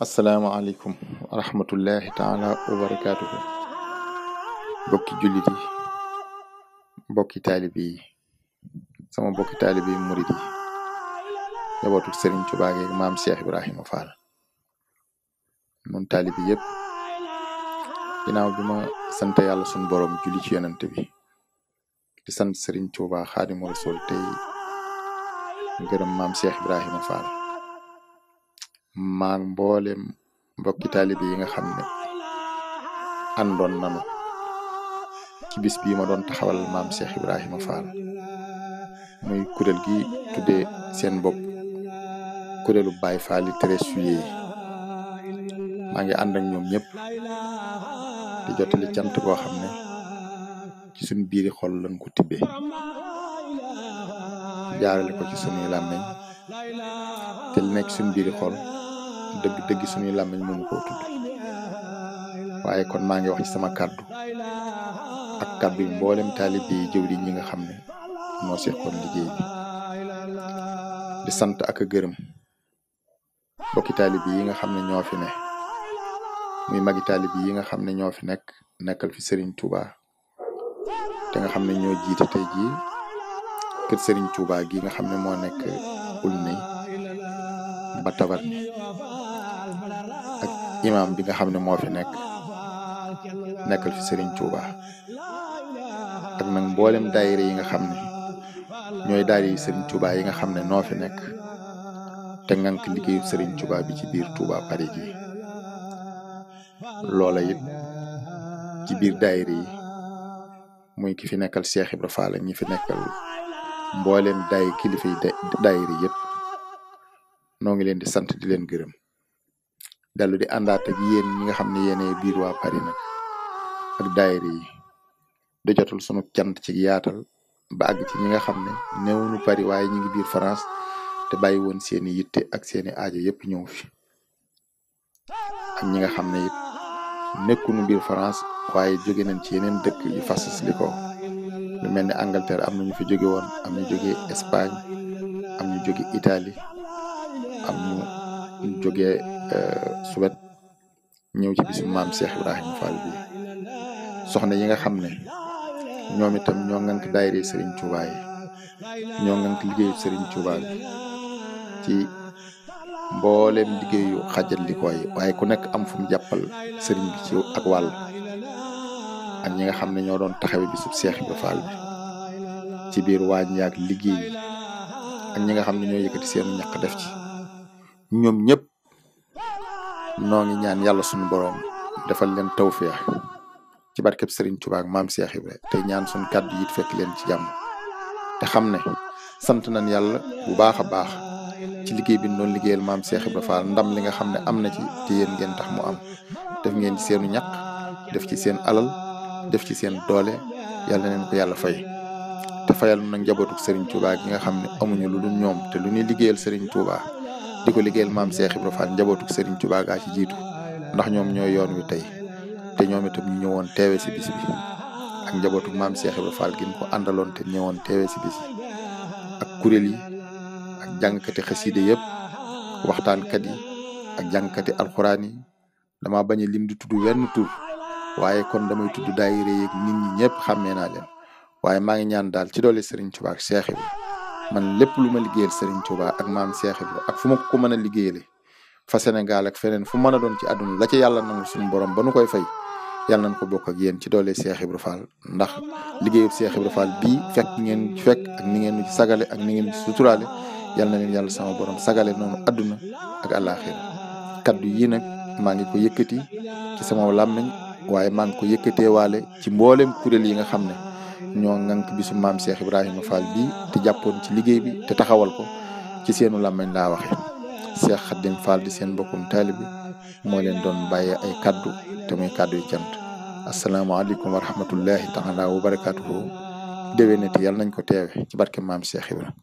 asalaamaaleykum wa rahmatullahi taala wa barakaatuhu. bokki jullit yi, bokki taalibe yi, sama bokki taalibe yi murid yi, njabootu Sëriñ Tuubaa gi maam Cheikh Ibrahima Fall. mun taalibe yëpp, ginnaaw bi ma sant yàlla sunu borom julli ci yonent bi di sant Sëriñ Tuubaa Xaadimu Rasuul tey ngërëm maam Cheikh Ibrahima Fall. maa mboolem mbokki taalibe yi nga xam ne àndoon nanu ci bis bii ma doon taxawal maam Cheikh Ibrahima Fall, muy kuréel gi tuddee seen bopp kuréelu Baye Fall 13 juillet. maa ngi ànd ak ñoom ñëpp di jottali cant boo xam ne ci suñ biiri xol lañ ko tibbee, jaarale ko ci suñuy làmmeñ te li nekk suñ biiri xol dëgg suñuy làmmeñ mënu koo tudd. waaye kon maa ngi wax ci sama kàddu ak kàddu yi mboolem taalibe yi jëwriñ ñi nga xam ne moo seqoon liggéey bi, di sant ak a gërëm bokki taalibe yi nga xam ne ñoo fi ne, muy magi taalibe yi nga xam ne ñoo fi nekkal fi Serigne Touba te nga xam ne ñoo jiite tey jii kër Serigne Touba gi nga xam ne moo nekk Ulnay ba Tabarni, ak imam bi nga xam ne moo fi nekkal fi Serigne Touba, ak nag mboolem daayira yi nga xam ne ñooy daayira yi Serigne Touba yi nga xam ne noo fi nekk te ngank liggéeyu Serigne Touba bi ci biir Touba Paris gi. loola it ci biir daayira yi muy ki fi nekkal Cheikh Ibra Fall ñi fi nekkal mboolem kilifa yi daayira yëpp, noo ngi leen di sant di leen gërëm, dellu di àndaat ak yéen ñi nga xam ne yéenee biir waa Paris nag ak daayira yi di jotul sunu cant ci yaatal ba àgg ci ñi nga xam ne newuñu Paris waaye ñi ngi biir France te bàyyi woon seeni yitte ak seeni aajo yëpp ñëw fi, ak ñi nga xam ne it nekkuñu biir France waaye jóge nañ ci yeneen dëkk yu fasas li ko lu mel ni Angleterre am na ñu fi jóge woon, am ñu jóge Espagne, am ñu jóge Italie, am ñu jóge Suède ñëw ci bisu maam Cheikh Ibrahima Fall bi. soxna yi nga xam ne ñoom itam ñoo ngank daayira Serigne Touba yi, ñoo ngank liggéeyu Serigne Touba bi ci mboolem liggéeyu xajal li koy waaye ku nekk am fu mu jàppal sëriñ bi ci ak wàll, ak ñi nga xam ne ñoo doon taxawe bisub Cheikh Ibra Fall bi ci biir waañ yaak liggéey yi, ak ñi nga xam ne ñoo yëkkati seenu ñaq def ci. ñoom ñëpp noo ngi ñaan yàlla suñu boroom defal leen tawfeex ci barkeb Serigne Touba ak maam Cheikh Ibra te ñaan suñu kàddu yi fekk leen ci jàmm te xam ne sant nañ yàlla bu baax a baax ci liggéey bi doon liggéeyal maam Cheikh Ibra Fall. ndam li nga xam ne am na ci te yéen ngeen tax mu am, def ngeen ci seenu ñaq, def ci seen alal, def ci seen doole, yàlla neen ko yàlla fay te fayal nag njabootu Serigne Touba gi nga xam ne amuñu lu dul ñoom te lu ñuy liggéeyal Serigne Touba di ko liggéeyal maam Cheikh Ibra Fall njabootu Serigne Touba gaa ci jiitu, ndax ñoom ñooy yoon wi tey te ñoom itam ñu ñëwoon teewe si bis bi, ak njabootu maam Cheikh Ibra Fall gi ko àndaloon te ñëwoon teewe si bis bi, ak kuréel yi ak jàngkati xaside yëpp, waxtaankat yi ak jàngkati alxuraan yi. dama bañ a lim di tudd wenn tur waaye kon damay tudd daayira yeeg nit ñi ñëpp xàmmee naa leen, waaye maa ngi ñaan daal ci doole Serigne Touba ak Cheikh Ibra man lépp lu ma liggéeyal Serigne Touba ak maam Cheikh Ibra ak fu ma ko mën a liggéeyale fa Sénégal ak feneen fu mën a doon ci àdduna la ci yàlla nangu suñu borom ba nu koy fay yàlla nañ ko bokk ak yéen ci doole Cheikh Ibra Fall. ndax liggéeyu Cheikh Ibra Fall bii fekk ak ni ngeen ci sagale ak ni ngeen ci suturaale, yàlla na leen yàlla sama borom sagale noonu àdduna ak àllaaxira. kaddu yi nag maa ngi ko yëkkati ci sama làmmiñ waaye maa ngi ko yëkkatee waale ci mboolem kuréel yi nga xam ne ñoo ngank bisu maam Cheikh Ibrahima Fall bii te jàppoon ci liggéey bi te taxawal ko ci seenu làmmiñ laa waxe Cheikh Khadim Fall di seen bokkum taalibe moo leen doon bàyyee ay kaddu te muy kaddu yu cant. asalaamaaleykum wa rahmatullahi taala wa barakaatuhu. déwénati yàlla nañ ko teewe ci barke maam Cheikh Ibra.